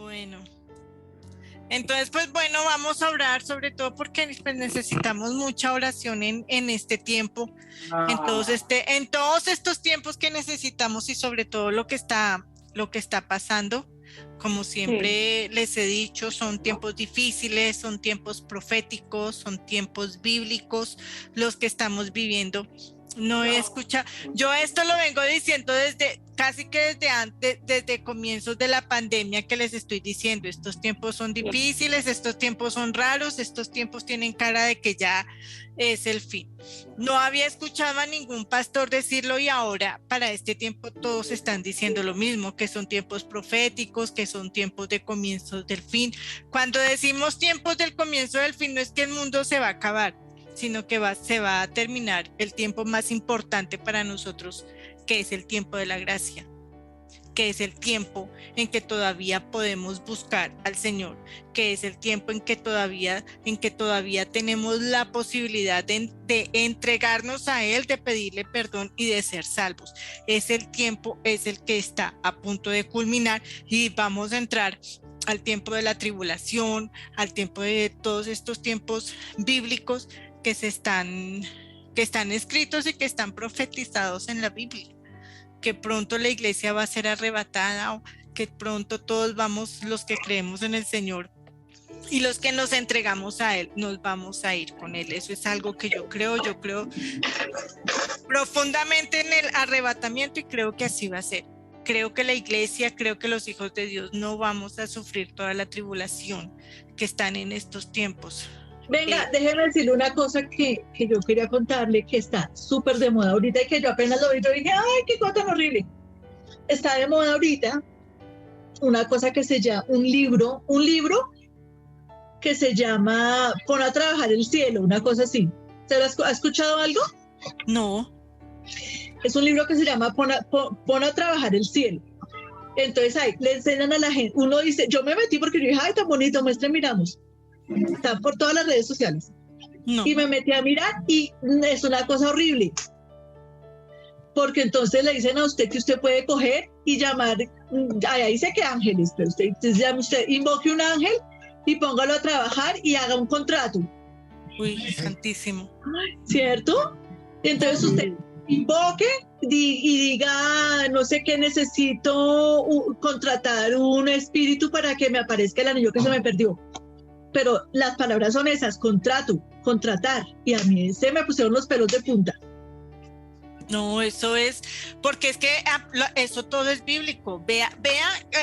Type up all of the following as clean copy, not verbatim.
Bueno, entonces pues bueno, vamos a orar sobre todo porque pues, necesitamos mucha oración en este tiempo, en todos estos tiempos que necesitamos y sobre todo lo que está pasando. Como Sí. siempre les he dicho, son tiempos difíciles, son tiempos proféticos, son tiempos bíblicos los que estamos viviendo. No he escuchado, yo esto lo vengo diciendo desde casi que desde antes, desde comienzos de la pandemia que les estoy diciendo, estos tiempos son difíciles, estos tiempos son raros, estos tiempos tienen cara de que ya es el fin. No había escuchado a ningún pastor decirlo y ahora para este tiempo todos están diciendo lo mismo, que son tiempos proféticos, que son tiempos de comienzos del fin. Cuando decimos tiempos del comienzo del fin no es que el mundo se va a acabar, sino que se va a terminar el tiempo más importante para nosotros, que es el tiempo de la gracia, que es el tiempo en que todavía podemos buscar al Señor, que es el tiempo en que todavía tenemos la posibilidad de entregarnos a Él, de pedirle perdón y de ser salvos. Es el tiempo, es el que está a punto de culminar y vamos a entrar al tiempo de la tribulación, al tiempo de todos estos tiempos bíblicos que están escritos y que están profetizados en la Biblia, que pronto la iglesia va a ser arrebatada, o que pronto todos vamos, los que creemos en el Señor y los que nos entregamos a Él, nos vamos a ir con Él. Eso es algo que yo creo profundamente en el arrebatamiento y creo que así va a ser. Creo que la iglesia, creo que los hijos de Dios no vamos a sufrir toda la tribulación que están en estos tiempos. Venga, déjeme decirle una cosa que yo quería contarle que está súper de moda ahorita y que yo apenas lo vi, yo dije, ay, qué cosa tan horrible. Está de moda ahorita una cosa que se llama un libro que se llama Pon a trabajar el cielo, una cosa así. ¿Se lo ha escuchado algo? No. Es un libro que se llama Pon a trabajar el cielo. Entonces ahí le enseñan a la gente, uno dice, yo me metí porque yo dije, ay, tan bonito, muestre, miramos. Está por todas las redes sociales. No. Y me metí a mirar y es una cosa horrible. Porque entonces le dicen a usted que usted puede coger y llamar, ahí dice que ángeles, pero usted invoque un ángel y póngalo a trabajar y haga un contrato. Uy, santísimo. ¿Cierto? Entonces usted invoque y diga, no sé qué, necesito contratar un espíritu para que me aparezca el anillo que se me perdió. Pero las palabras son esas, contrato, contratar. Y a mí se me pusieron los pelos de punta. No, eso es, porque es que eso todo es bíblico. Vea,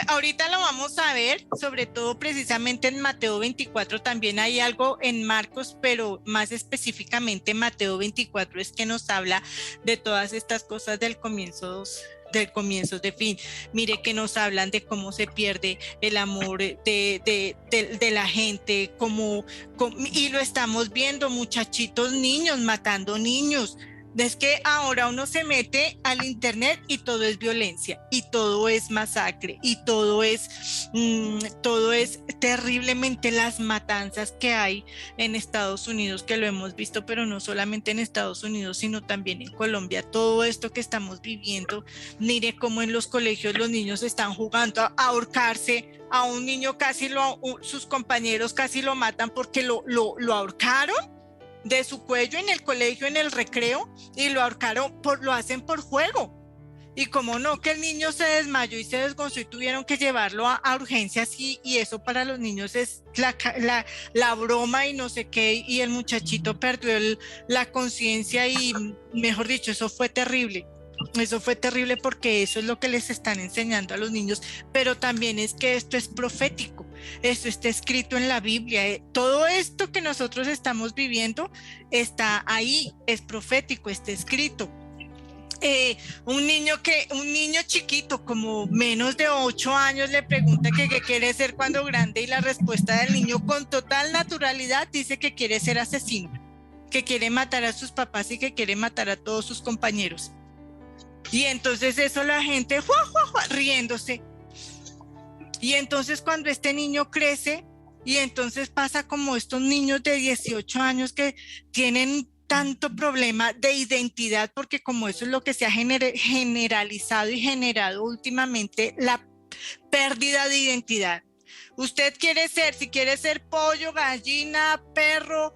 ahorita lo vamos a ver, sobre todo precisamente en Mateo 24, también hay algo en Marcos, pero más específicamente en Mateo 24 es que nos habla de todas estas cosas del comienzo de fin. Mire que nos hablan de cómo se pierde el amor de la gente, y lo estamos viendo, muchachitos, niños matando niños. Es que ahora uno se mete al internet y todo es violencia y todo es masacre y todo es terriblemente las matanzas que hay en Estados Unidos, que lo hemos visto, pero no solamente en Estados Unidos, sino también en Colombia. Todo esto que estamos viviendo, mire cómo en los colegios los niños están jugando a ahorcarse. A un niño sus compañeros casi lo matan porque lo ahorcaron de su cuello en el colegio, en el recreo, y lo ahorcaron, lo hacen por juego. Y como no, que el niño se desmayó y se desgonzó y tuvieron que llevarlo a urgencias y eso para los niños es la broma y no sé qué, y el muchachito perdió la conciencia y mejor dicho, eso fue terrible. Eso fue terrible porque eso es lo que les están enseñando a los niños, pero también es que esto es profético, esto está escrito en la Biblia, todo esto que nosotros estamos viviendo está ahí, es profético, está escrito. Un niño chiquito como menos de 8 años le pregunta que qué quiere ser cuando grande y la respuesta del niño con total naturalidad dice que quiere ser asesino, que quiere matar a sus papás y que quiere matar a todos sus compañeros. Y entonces eso la gente riéndose. Y entonces cuando este niño crece y entonces pasa como estos niños de 18 años que tienen tanto problema de identidad, porque como eso es lo que se ha generalizado y generado últimamente, la pérdida de identidad. Usted quiere ser, si quiere ser pollo, gallina, perro,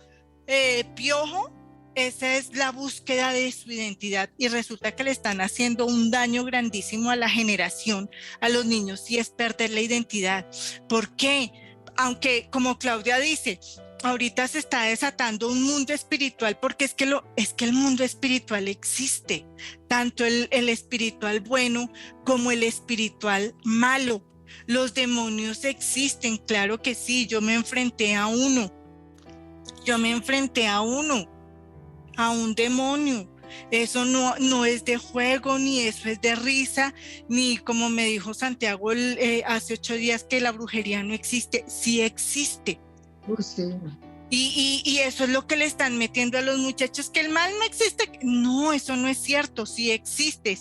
piojo, esa es la búsqueda de su identidad y resulta que le están haciendo un daño grandísimo a la generación, a los niños, y es perder la identidad. ¿Por qué? Aunque, como Claudia dice, ahorita se está desatando un mundo espiritual, porque es que el mundo espiritual existe, tanto el espiritual bueno como el espiritual malo. Los demonios existen, claro que sí. Yo me enfrenté a uno, a un demonio. Eso no es de juego, ni eso es de risa, ni como me dijo Santiago hace 8 días que la brujería no existe. Sí existe. Sí. Y eso es lo que le están metiendo a los muchachos, que el mal no existe. No, eso no es cierto. Sí existe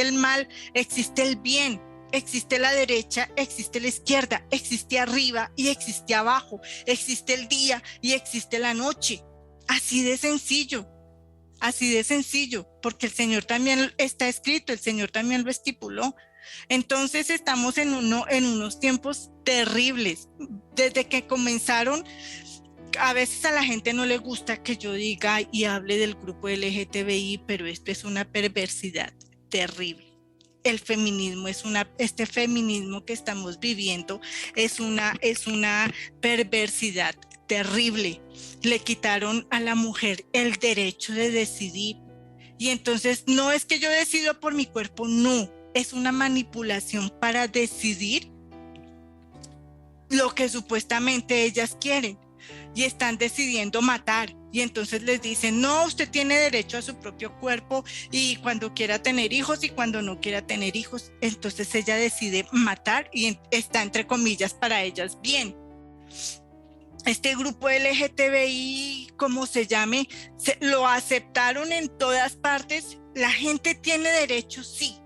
el mal, existe el bien, existe la derecha, existe la izquierda, existe arriba y existe abajo, existe el día y existe la noche. Así de sencillo, porque el Señor también está escrito, el Señor también lo estipuló. Entonces estamos en unos tiempos terribles. Desde que comenzaron, a veces a la gente no le gusta que yo diga y hable del grupo LGTBI, pero esto es una perversidad terrible. El feminismo este feminismo que estamos viviendo es una perversidad terrible. Le quitaron a la mujer el derecho de decidir. Y entonces no es que yo decido por mi cuerpo, no, es una manipulación para decidir lo que supuestamente ellas quieren. Y están decidiendo matar, y entonces les dicen, no, usted tiene derecho a su propio cuerpo y cuando quiera tener hijos y cuando no quiera tener hijos. Entonces ella decide matar y está entre comillas para ellas bien. Este grupo LGTBI, como se llame, lo aceptaron en todas partes. La gente tiene derechos, sí.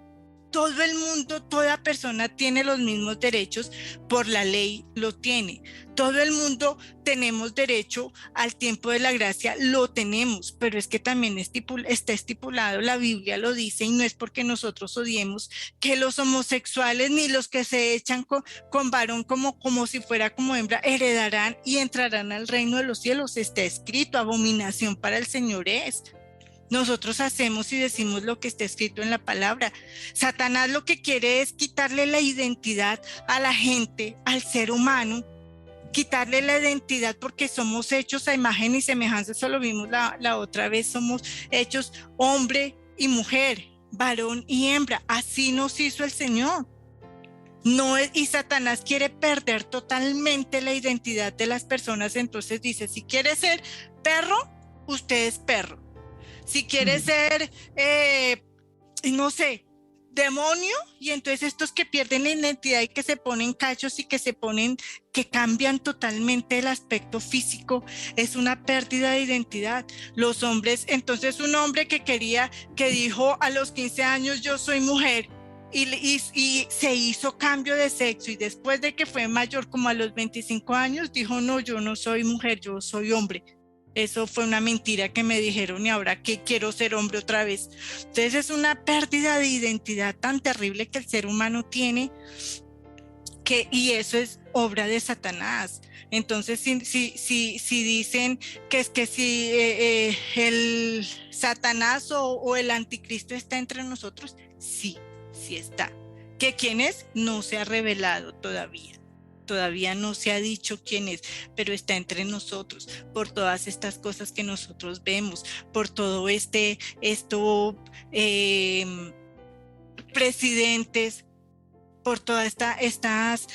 Todo el mundo, toda persona tiene los mismos derechos, por la ley lo tiene. Todo el mundo tenemos derecho al tiempo de la gracia, lo tenemos, pero es que también está estipulado, la Biblia lo dice, y no es porque nosotros odiemos, que los homosexuales ni los que se echan con varón como si fuera como hembra, heredarán y entrarán al reino de los cielos. Está escrito, abominación para el Señor es. Nosotros hacemos y decimos lo que está escrito en la palabra. Satanás lo que quiere es quitarle la identidad a la gente, al ser humano, quitarle la identidad, porque somos hechos a imagen y semejanza. Eso lo vimos la otra vez. Somos hechos hombre y mujer, varón y hembra. Así nos hizo el Señor. Y Satanás quiere perder totalmente la identidad de las personas. Entonces dice, si quiere ser perro, usted es perro. Si quiere ser, no sé, demonio, y entonces estos que pierden la identidad y que se ponen cachos y que cambian totalmente el aspecto físico, es una pérdida de identidad. Los hombres, entonces un hombre que dijo a los 15 años yo soy mujer, y se hizo cambio de sexo, y después de que fue mayor, como a los 25 años, dijo no, yo no soy mujer, yo soy hombre. Eso fue una mentira que me dijeron, y ahora que quiero ser hombre otra vez. Entonces es una pérdida de identidad tan terrible que el ser humano tiene, y eso es obra de Satanás. Entonces si dicen que si el Satanás o el anticristo está entre nosotros, sí está. ¿Que quién es? No se ha revelado todavía no se ha dicho quién es, pero está entre nosotros, por todas estas cosas que nosotros vemos, por todo presidentes, por todas estas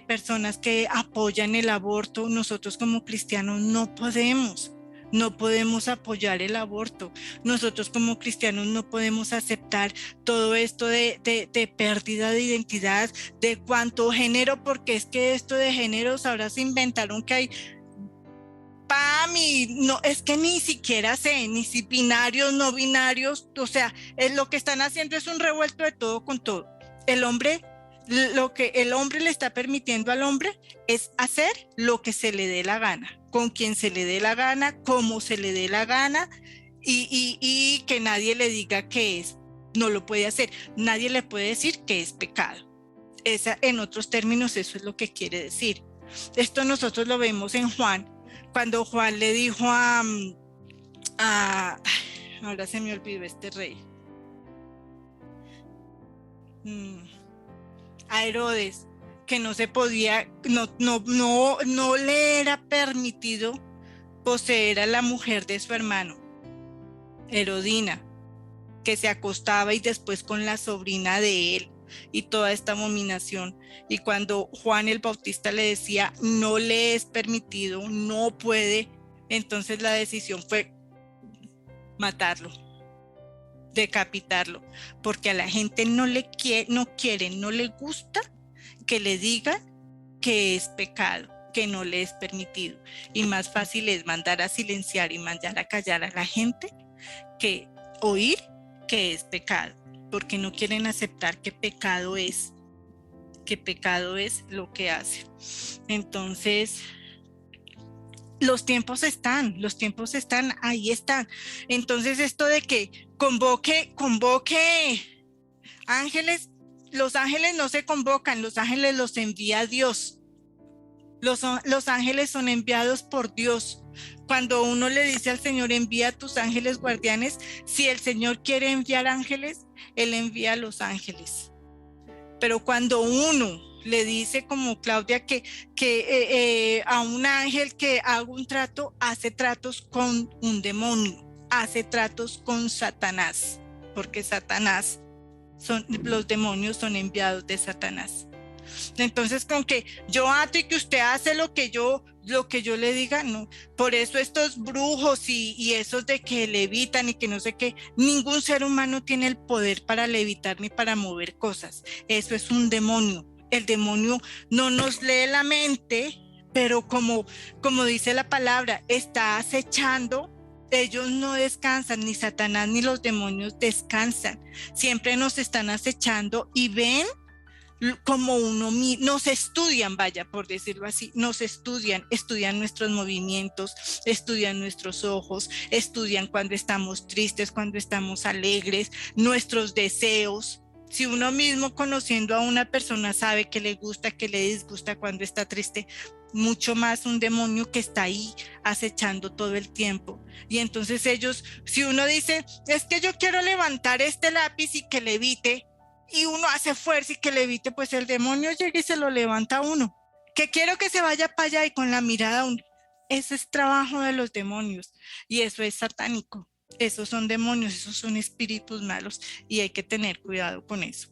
personas que apoyan el aborto. Nosotros como cristianos no podemos apoyar el aborto. Nosotros como cristianos no podemos aceptar todo esto de pérdida de identidad, de cuánto género, porque es que esto de géneros ahora se inventaron que hay no, es que ni siquiera sé, ni si binarios, no binarios, o sea, lo que están haciendo es un revuelto de todo con todo. Lo que el hombre le está permitiendo al hombre es hacer lo que se le dé la gana, con quien se le dé la gana, como se le dé la gana, y que nadie le diga que no lo puede hacer, nadie le puede decir que es pecado. En otros términos, eso es lo que quiere decir. Esto nosotros lo vemos en Juan, cuando Juan le dijo ahora se me olvidó este rey, a Herodes, que no se podía, no le era permitido poseer a la mujer de su hermano, Herodina, que se acostaba y después con la sobrina de él y toda esta abominación. Y cuando Juan el Bautista le decía, no le es permitido, no puede, entonces la decisión fue matarlo, decapitarlo, porque a la gente no le gusta que le digan que es pecado, que no le es permitido. Y más fácil es mandar a silenciar y mandar a callar a la gente que oír que es pecado, porque no quieren aceptar que pecado es lo que hace. Entonces, los tiempos están, ahí están. Entonces, esto de que convoque ángeles, los ángeles no se convocan, los ángeles los envía Dios. Los ángeles son enviados por Dios. Cuando uno le dice al Señor, envía a tus ángeles guardianes, si el Señor quiere enviar ángeles, Él envía a los ángeles. Pero cuando uno le dice, como Claudia, que a un ángel que haga un trato, hace tratos con un demonio, hace tratos con Satanás, porque los demonios son enviados de Satanás. Entonces, con que yo ato y que usted hace lo que yo le diga, no. Por eso estos brujos y esos de que levitan y que no sé qué, ningún ser humano tiene el poder para levitar ni para mover cosas. Eso es un demonio. El demonio no nos lee la mente, pero como dice la palabra, está acechando. Ellos no descansan, ni Satanás ni los demonios descansan. Siempre nos están acechando y ven como nos estudian, vaya, por decirlo así, estudian nuestros movimientos, estudian nuestros ojos, estudian cuando estamos tristes, cuando estamos alegres, nuestros deseos. Si uno mismo conociendo a una persona sabe que le gusta, que le disgusta cuando está triste, mucho más un demonio que está ahí acechando todo el tiempo. Y entonces ellos, si uno dice, es que yo quiero levantar este lápiz y que levite, y uno hace fuerza y que levite, pues el demonio llega y se lo levanta a uno. Que quiero que se vaya para allá y con la mirada uno. Ese es trabajo de los demonios y eso es satánico. Esos son demonios, esos son espíritus malos y hay que tener cuidado con eso.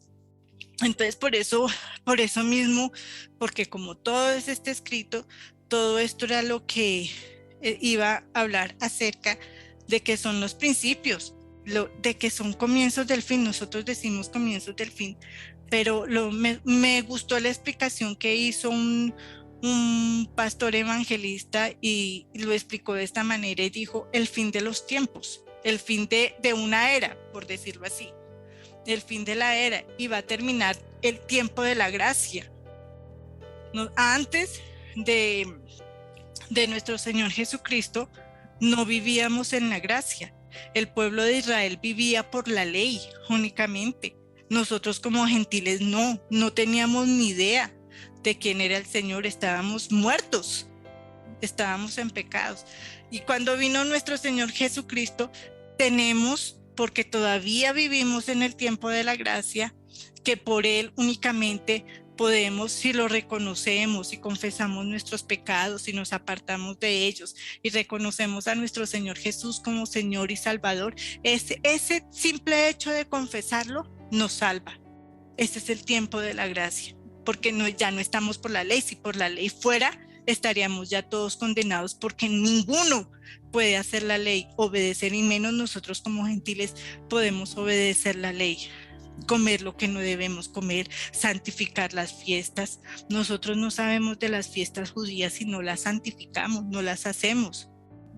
Entonces por eso mismo, porque como todo está escrito, todo esto era lo que iba a hablar acerca de que son los principios, de que son comienzos del fin. Nosotros decimos comienzos del fin, pero me gustó la explicación que hizo un pastor evangelista y lo explicó de esta manera y dijo el fin de los tiempos, el fin de una era, por decirlo así, el fin de la era, y va a terminar el tiempo de la gracia. Antes de nuestro Señor Jesucristo no vivíamos en la gracia. El pueblo de Israel vivía por la ley únicamente. Nosotros como gentiles no teníamos ni idea de quién era el Señor. Estábamos muertos, estábamos en pecados. Y cuando vino nuestro Señor Jesucristo, porque todavía vivimos en el tiempo de la gracia, que por Él únicamente podemos, si lo reconocemos y confesamos nuestros pecados y nos apartamos de ellos y reconocemos a nuestro Señor Jesús como Señor y Salvador, ese simple hecho de confesarlo nos salva. Ese es el tiempo de la gracia, porque ya no estamos por la ley. Si por la ley fuera, estaríamos ya todos condenados, porque ninguno puede hacer la ley, obedecer, y menos nosotros como gentiles podemos obedecer la ley. Comer lo que no debemos comer, santificar las fiestas. Nosotros no sabemos de las fiestas judías y no las santificamos, no las hacemos,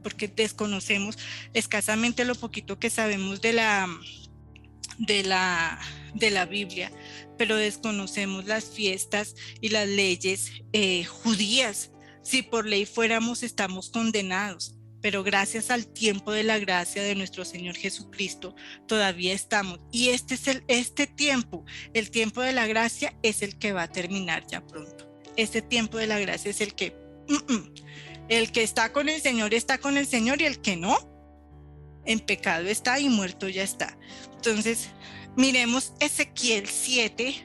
porque desconocemos escasamente lo poquito que sabemos de la Biblia, pero desconocemos las fiestas y las leyes judías. Si por ley fuéramos, estamos condenados, pero gracias al tiempo de la gracia de nuestro Señor Jesucristo todavía estamos. Y este tiempo, el tiempo de la gracia, es el que va a terminar ya pronto. ese tiempo de la gracia es el que el que está con el Señor está con el Señor, y el que no, en pecado está y muerto ya está. Entonces, miremos Ezequiel 7,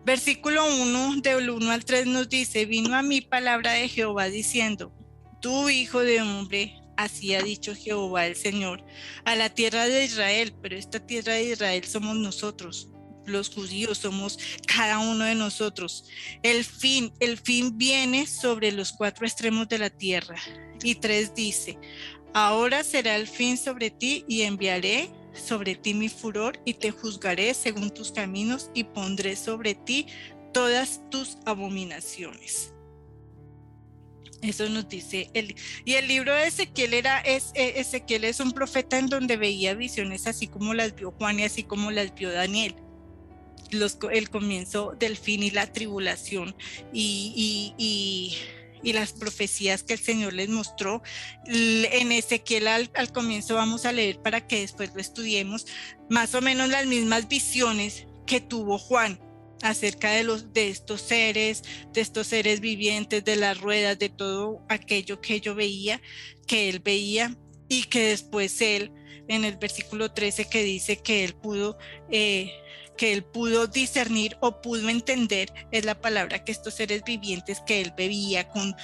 versículo 1, del 1 al 3 nos dice: vino a mí palabra de Jehová diciendo, tú, hijo de hombre, así ha dicho Jehová el Señor a la tierra de Israel. Pero esta tierra de Israel somos nosotros, los judíos, somos cada uno de nosotros. El fin viene sobre los 4 extremos de la tierra. Y 3 dice: ahora será el fin sobre ti, y enviaré sobre ti mi furor, y te juzgaré según tus caminos, y pondré sobre ti todas tus abominaciones. Eso nos dice y el libro de Ezequiel Ezequiel es un profeta en donde veía visiones así como las vio Juan y así como las vio Daniel. El comienzo del fin y la tribulación y las profecías que el Señor les mostró. En Ezequiel al comienzo vamos a leer, para que después lo estudiemos, más o menos las mismas visiones que tuvo Juan acerca de estos seres vivientes, de las ruedas, de todo aquello que él veía, y que después él, en el versículo 13, que dice que él pudo discernir o pudo entender, es la palabra, que estos seres vivientes que él veía con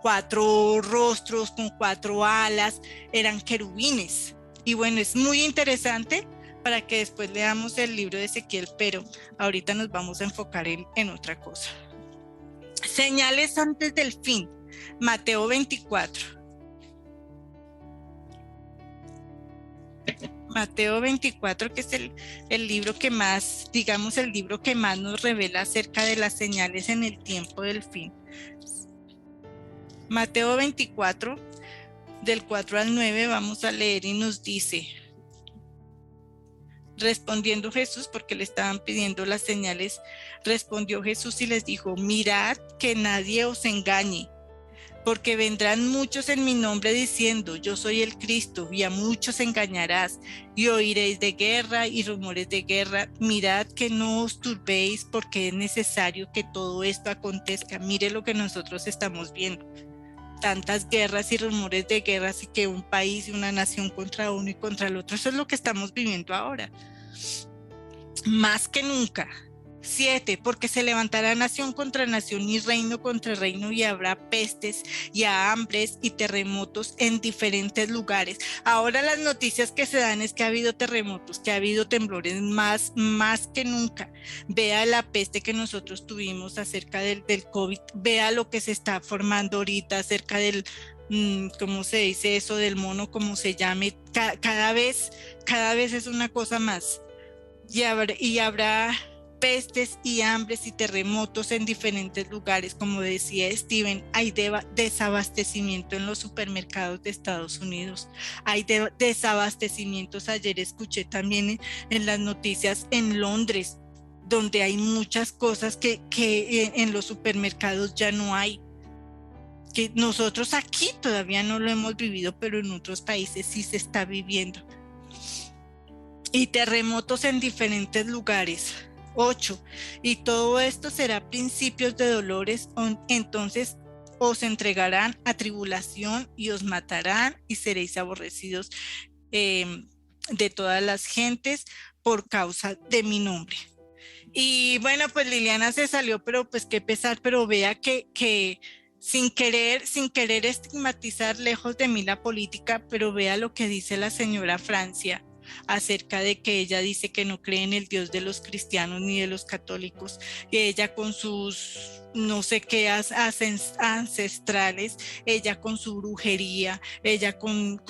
4 rostros, con 4 alas, eran querubines. Y bueno, es muy interesante para que después leamos el libro de Ezequiel, pero ahorita nos vamos a enfocar en otra cosa. Señales antes del fin, Mateo 24. Mateo 24, que es el libro que más, digamos, el libro que más nos revela acerca de las señales en el tiempo del fin. Mateo 24, del 4 al 9, vamos a leer, y nos dice: respondiendo Jesús, porque le estaban pidiendo las señales, respondió Jesús y les dijo: mirad que nadie os engañe, porque vendrán muchos en mi nombre diciendo, yo soy el Cristo, y a muchos engañarás, y oiréis de guerra y rumores de guerra. Mirad que no os turbéis, porque es necesario que todo esto acontezca. Mire lo que nosotros estamos viendo: tantas guerras y rumores de guerras, y que un país y una nación contra uno y contra el otro. Eso es lo que estamos viviendo ahora, más que nunca. 7, porque se levantará nación contra nación y reino contra reino, y habrá pestes y hambres y terremotos en diferentes lugares. Ahora las noticias que se dan es que ha habido terremotos, que ha habido temblores, más que nunca. Vea la peste que nosotros tuvimos acerca del COVID, vea lo que se está formando ahorita acerca del ¿cómo se dice eso? Del mono, como se llame. Cada vez es una cosa más, y habrá pestes y hambres y terremotos en diferentes lugares. Como decía Steven, hay desabastecimiento en los supermercados de Estados Unidos, hay desabastecimientos. Ayer escuché también en las noticias en Londres, donde hay muchas cosas que en los supermercados ya no hay, que nosotros aquí todavía no lo hemos vivido, pero en otros países sí se está viviendo. Y terremotos en diferentes lugares. 8, y todo esto será principios de dolores, entonces os entregarán a tribulación y os matarán, y seréis aborrecidos de todas las gentes por causa de mi nombre. Y bueno, pues Liliana se salió, pero pues qué pesar, pero vea que sin querer estigmatizar, lejos de mí la política, pero vea lo que dice la señora Francia acerca de que ella dice que no cree en el Dios de los cristianos ni de los católicos, y ella con sus no sé qué ancestrales, ella con su brujería, ella con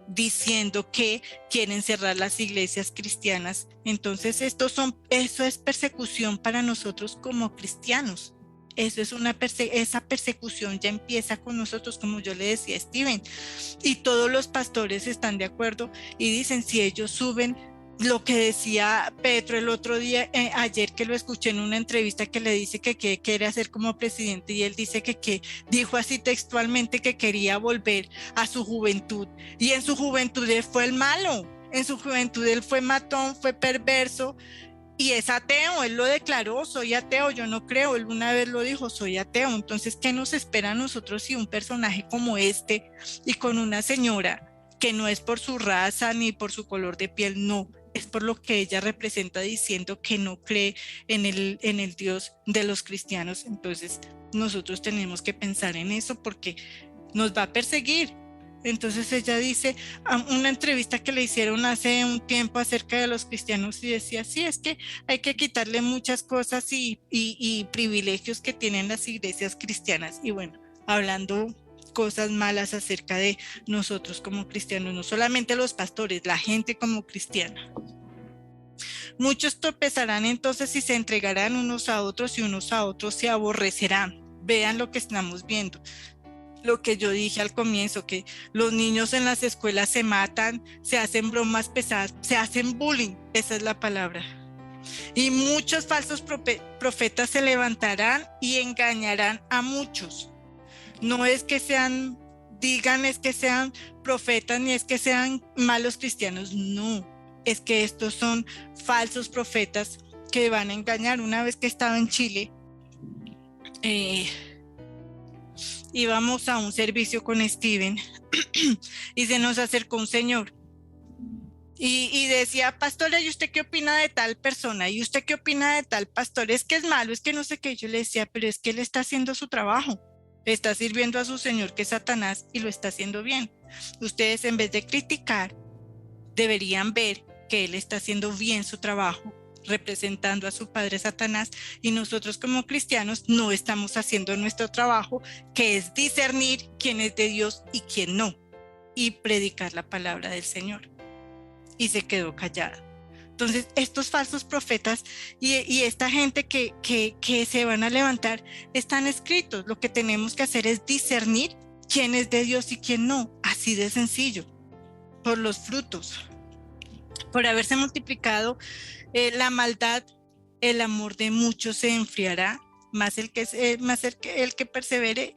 diciendo que quieren cerrar las iglesias cristianas. Entonces eso es persecución para nosotros como cristianos. Eso es esa persecución ya empieza con nosotros, como yo le decía a Steven, y todos los pastores están de acuerdo y dicen, si ellos suben, lo que decía Petro el otro día, ayer que lo escuché en una entrevista, que le dice que qué quiere hacer como presidente, y él dice que dijo así textualmente que quería volver a su juventud, y en su juventud él fue el malo. En su juventud él fue matón, fue perverso y es ateo. Él lo declaró: soy ateo, yo no creo. Él una vez lo dijo: soy ateo. Entonces, ¿qué nos espera a nosotros si un personaje como este, y con una señora que no es por su raza ni por su color de piel, no, es por lo que ella representa, diciendo que no cree en el Dios de los cristianos? Entonces nosotros tenemos que pensar en eso, porque nos va a perseguir. Entonces ella dice, una entrevista que le hicieron hace un tiempo acerca de los cristianos, y decía: sí, es que hay que quitarle muchas cosas y privilegios que tienen las iglesias cristianas. Y bueno, hablando cosas malas acerca de nosotros como cristianos, no solamente los pastores, la gente como cristiana. Muchos tropezarán entonces y se entregarán unos a otros, y unos a otros se aborrecerán. Vean lo que estamos viendo, lo que yo dije al comienzo, que los niños en las escuelas se matan, se hacen bromas pesadas, se hacen bullying, esa es la palabra. Y muchos falsos profetas se levantarán y engañarán a muchos. No es que digan es que sean profetas, ni es que sean malos cristianos, no, es que estos son falsos profetas que van a engañar. Una vez que estaba en Chile, íbamos a un servicio con Steven y se nos acercó un señor y decía: pastor, ¿y usted qué opina de tal persona? ¿Y usted qué opina de tal pastor? Es que es malo, es que no sé qué. Yo le decía: pero es que él está haciendo su trabajo, está sirviendo a su señor, que es Satanás, y lo está haciendo bien. Ustedes, en vez de criticar, deberían ver que él está haciendo bien su trabajo, representando a su padre Satanás, y nosotros como cristianos no estamos haciendo nuestro trabajo, que es discernir quién es de Dios y quién no, y predicar la palabra del Señor. Y se quedó callada. Entonces, estos falsos profetas y esta gente que se van a levantar están escritos. Lo que tenemos que hacer es discernir quién es de Dios y quién no, así de sencillo, por los frutos. Por haberse multiplicado la maldad, el amor de muchos se enfriará, más el que persevere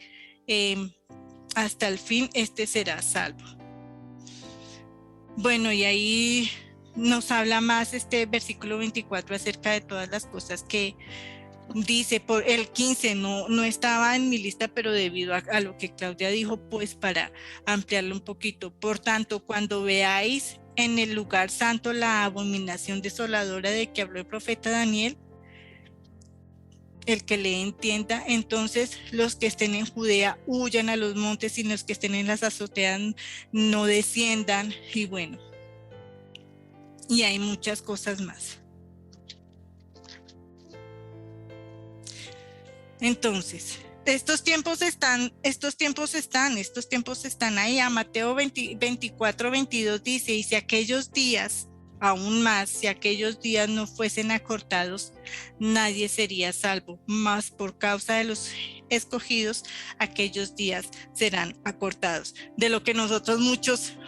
hasta el fin, este será salvo. Bueno, y ahí nos habla más este versículo 24 acerca de todas las cosas que dice. Por el 15 no estaba en mi lista, pero debido a lo que Claudia dijo, pues para ampliarlo un poquito: por tanto, cuando veáis en el lugar santo la abominación desoladora de que habló el profeta Daniel, el que le entienda, entonces los que estén en Judea huyan a los montes, y los que estén en las azoteas no desciendan. Y bueno, y hay muchas cosas más. Entonces, estos tiempos están ahí. A Mateo 24, 22 dice: y si aquellos días, aún más, si aquellos días no fuesen acortados, nadie sería salvo, mas por causa de los escogidos, aquellos días serán acortados. De lo que nosotros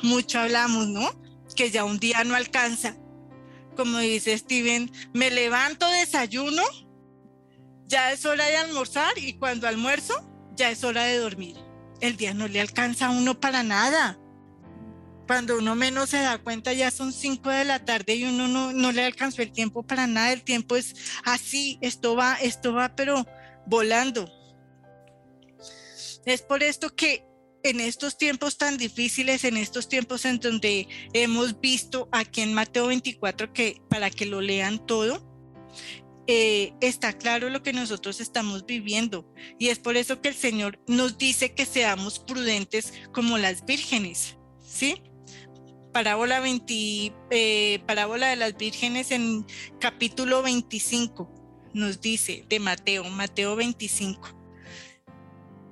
mucho hablamos, ¿no? Que ya un día no alcanza. Como dice Steven, me levanto, desayuno, ya es hora de almorzar, y cuando almuerzo ya es hora de dormir. El día no le alcanza a uno para nada. Cuando uno menos se da cuenta, ya son 5 de la tarde y uno no le alcanzó el tiempo para nada. El tiempo es así, esto va pero volando. Es por esto que en estos tiempos tan difíciles, en estos tiempos en donde hemos visto aquí en Mateo 24, que para que lo lean todo, está claro lo que nosotros estamos viviendo, y es por eso que el Señor nos dice que seamos prudentes como las vírgenes, ¿sí? Parábola de las vírgenes, en capítulo 25 nos dice, de Mateo 25.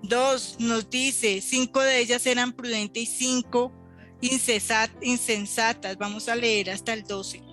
2 nos dice: 5 de ellas eran prudentes y 5 insensatas. Vamos a leer hasta el 12.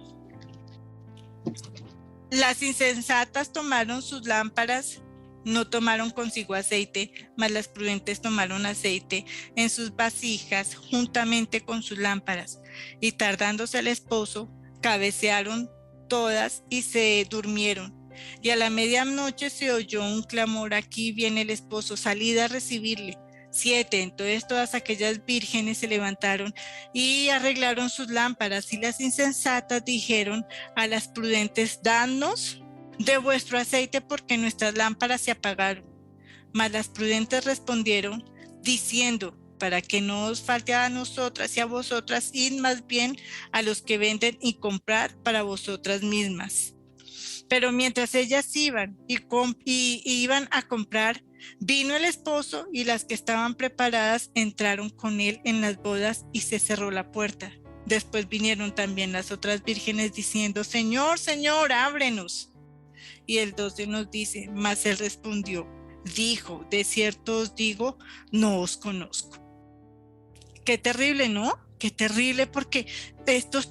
Las insensatas tomaron sus lámparas, no tomaron consigo aceite, mas las prudentes tomaron aceite en sus vasijas juntamente con sus lámparas. Y tardándose el esposo, cabecearon todas y se durmieron. Y a la medianoche se oyó un clamor: aquí viene el esposo, salid a recibirle. 7. Entonces todas aquellas vírgenes se levantaron y arreglaron sus lámparas, y las insensatas dijeron a las prudentes: dadnos de vuestro aceite, porque nuestras lámparas se apagaron. Mas las prudentes respondieron diciendo: para que no os falte a nosotras y a vosotras, id más bien a los que venden y comprad para vosotras mismas. Pero mientras ellas iban y iban a comprar, vino el esposo, y las que estaban preparadas entraron con él en las bodas, y se cerró la puerta. Después vinieron también las otras vírgenes diciendo: Señor, Señor, ábrenos. Y el 12 nos dice: mas él respondió, dijo: de cierto os digo, no os conozco. Qué terrible, ¿no? Qué terrible, porque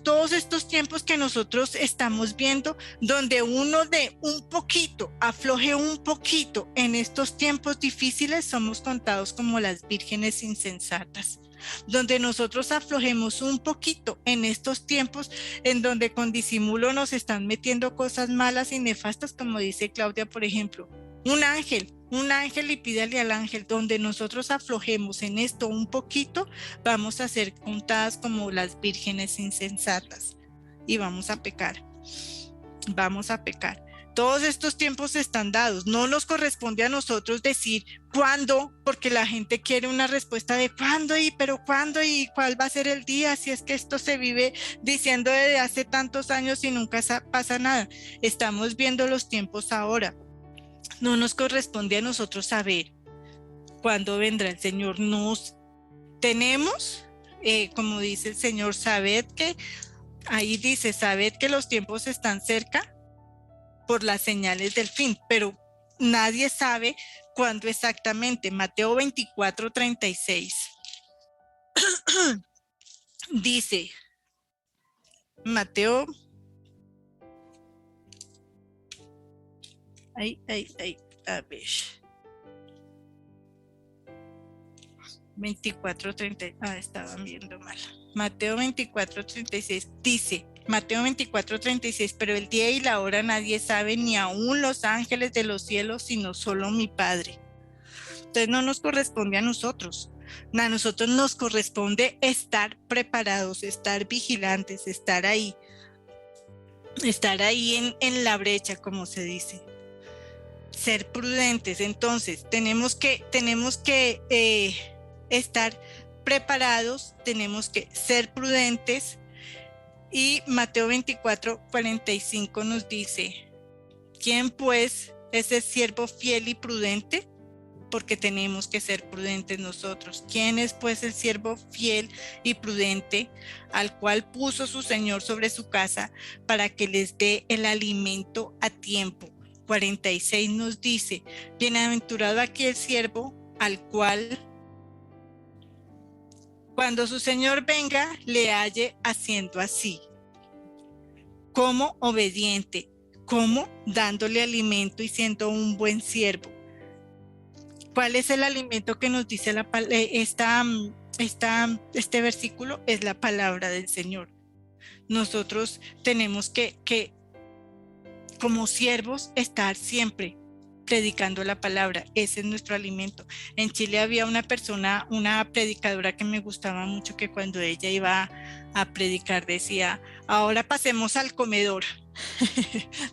todos estos tiempos que nosotros estamos viendo, donde uno de un poquito, afloje un poquito en estos tiempos difíciles, somos contados como las vírgenes insensatas. Donde nosotros aflojemos un poquito en estos tiempos, en donde con disimulo nos están metiendo cosas malas y nefastas, como dice Claudia, por ejemplo, un ángel, y pídale al ángel. Donde nosotros aflojemos en esto un poquito, vamos a ser contadas como las vírgenes insensatas y vamos a pecar. Todos estos tiempos están dados. No nos corresponde a nosotros decir cuándo, porque la gente quiere una respuesta de cuándo, pero cuándo y cuál va a ser el día, si es que esto se vive diciendo desde hace tantos años y nunca pasa nada. Estamos viendo los tiempos ahora. No nos corresponde a nosotros saber cuándo vendrá el Señor. Tenemos, como dice el Señor, sabed que los tiempos están cerca por las señales del fin, pero nadie sabe cuándo exactamente. Mateo 24:36 dice, Mateo, a ver, 24:30, estaban viendo mal. Mateo 24:36 dice, Mateo 24:36, pero el día y la hora nadie sabe, ni aun los ángeles de los cielos, sino solo mi Padre. Entonces no nos corresponde a nosotros nos corresponde estar preparados, estar vigilantes, estar ahí en la brecha, como se dice, ser prudentes. Entonces tenemos que estar preparados, tenemos que ser prudentes. Y Mateo 24:45 nos dice, ¿quién pues es el siervo fiel y prudente? Porque tenemos que ser prudentes nosotros. ¿Quién es pues el siervo fiel y prudente, al cual puso su Señor sobre su casa para que les dé el alimento a tiempo? 46 nos dice, bienaventurado aquel siervo al cual, cuando su Señor venga, le halle haciendo así, como obediente, como dándole alimento y siendo un buen siervo. ¿Cuál es el alimento que nos dice este versículo? Es la palabra del Señor. Nosotros tenemos que como siervos estar siempre predicando la palabra. Ese es nuestro alimento. En Chile había una predicadora que me gustaba mucho, que cuando ella iba a predicar decía, ahora pasemos al comedor.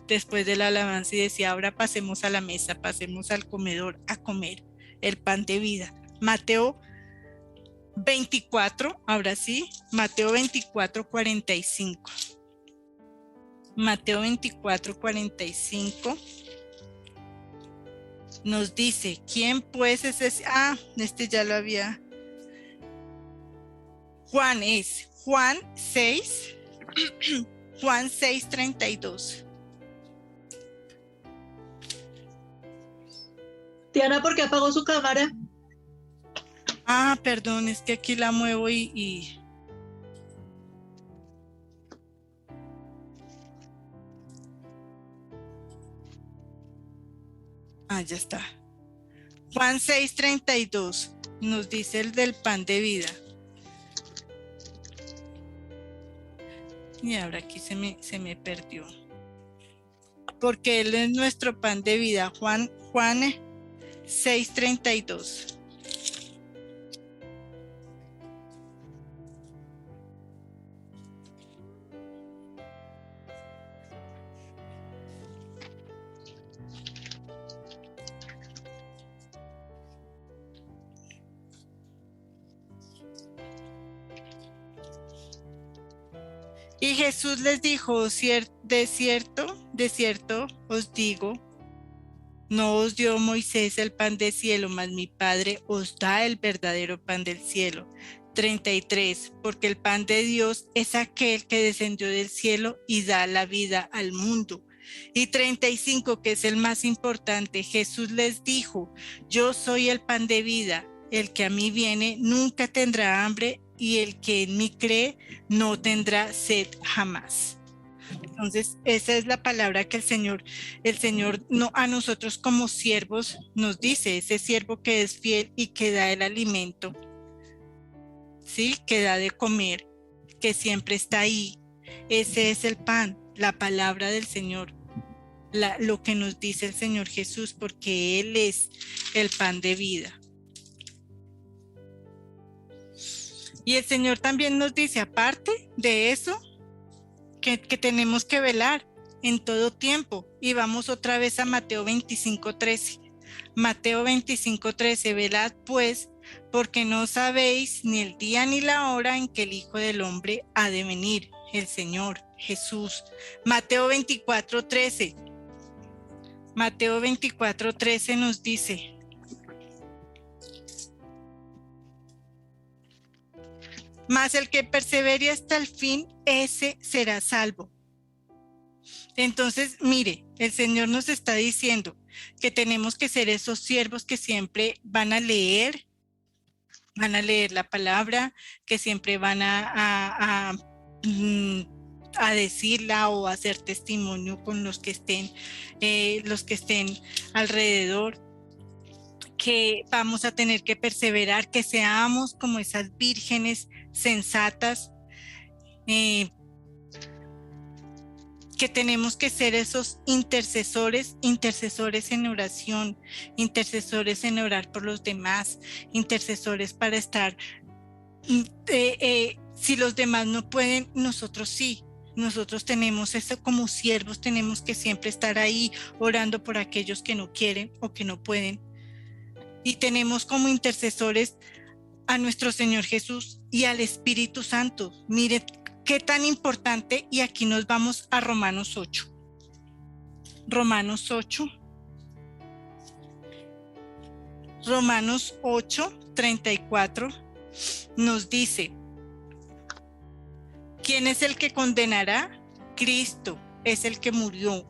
Después de la alabanza, y decía, ahora pasemos a la mesa, pasemos al comedor a comer el pan de vida. Mateo 24, ahora sí, Mateo 24:45. Mateo 24:45 nos dice, ¿quién pues es ese? Este ya lo había. Juan 6, Juan 6:32. Diana, ¿por qué apagó su cámara? Perdón, es que aquí la muevo y... ya está. Juan 6:32 nos dice el del pan de vida. Y ahora aquí se me perdió. Porque Él es nuestro pan de vida. Juan 6:32. Y Jesús les dijo, de cierto os digo, no os dio Moisés el pan del cielo, mas mi Padre os da el verdadero pan del cielo. 33, porque el pan de Dios es aquel que descendió del cielo y da la vida al mundo. Y 35, que es el más importante, Jesús les dijo, yo soy el pan de vida, el que a mí viene nunca tendrá hambre y el que en mí cree no tendrá sed jamás. Entonces, esa es la palabra que el Señor no, a nosotros como siervos nos dice, ese siervo que es fiel y que da el alimento, ¿sí? Que da de comer, que siempre está ahí. Ese es el pan, la palabra del Señor, lo que nos dice el Señor Jesús, porque Él es el pan de vida. Y el Señor también nos dice, aparte de eso, que tenemos que velar en todo tiempo. Y vamos otra vez a Mateo 25:13. Mateo 25:13, velad pues, porque no sabéis ni el día ni la hora en que el Hijo del Hombre ha de venir, el Señor Jesús. Mateo 24:13. Mateo 24:13 nos dice, mas el que persevere hasta el fin, ese será salvo. Entonces, mire, el Señor nos está diciendo que tenemos que ser esos siervos que siempre van a leer la palabra, que siempre van a decirla o a hacer testimonio con los que estén alrededor, que vamos a tener que perseverar, que seamos como esas vírgenes sensatas, que tenemos que ser esos intercesores en oración, intercesores en orar por los demás, intercesores para estar, si los demás no pueden, nosotros sí. Nosotros tenemos eso como siervos, tenemos que siempre estar ahí orando por aquellos que no quieren o que no pueden. Y tenemos como intercesores a nuestro Señor Jesús y al Espíritu Santo. Mire qué tan importante, y aquí nos vamos a Romanos 8. Romanos 8:34 nos dice, ¿quién es el que condenará? Cristo es el que murió,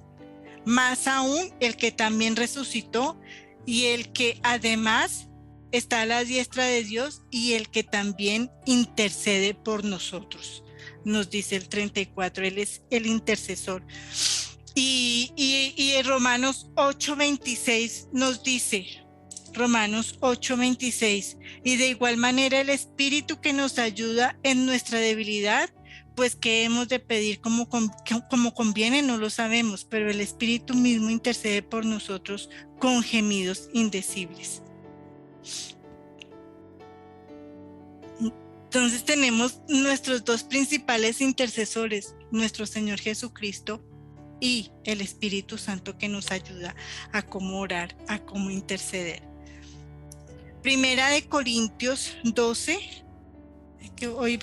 más aún el que también resucitó y el que además está a la diestra de Dios y el que también intercede por nosotros. Nos dice el 34, Él es el intercesor. Y en Romanos 8:26 nos dice, Romanos 8:26, y de igual manera el Espíritu que nos ayuda en nuestra debilidad, pues que hemos de pedir como conviene, no lo sabemos, pero el Espíritu mismo intercede por nosotros con gemidos indecibles. Entonces tenemos nuestros dos principales intercesores, nuestro Señor Jesucristo y el Espíritu Santo, que nos ayuda a cómo orar, a cómo interceder. Primera de Corintios 12, que hoy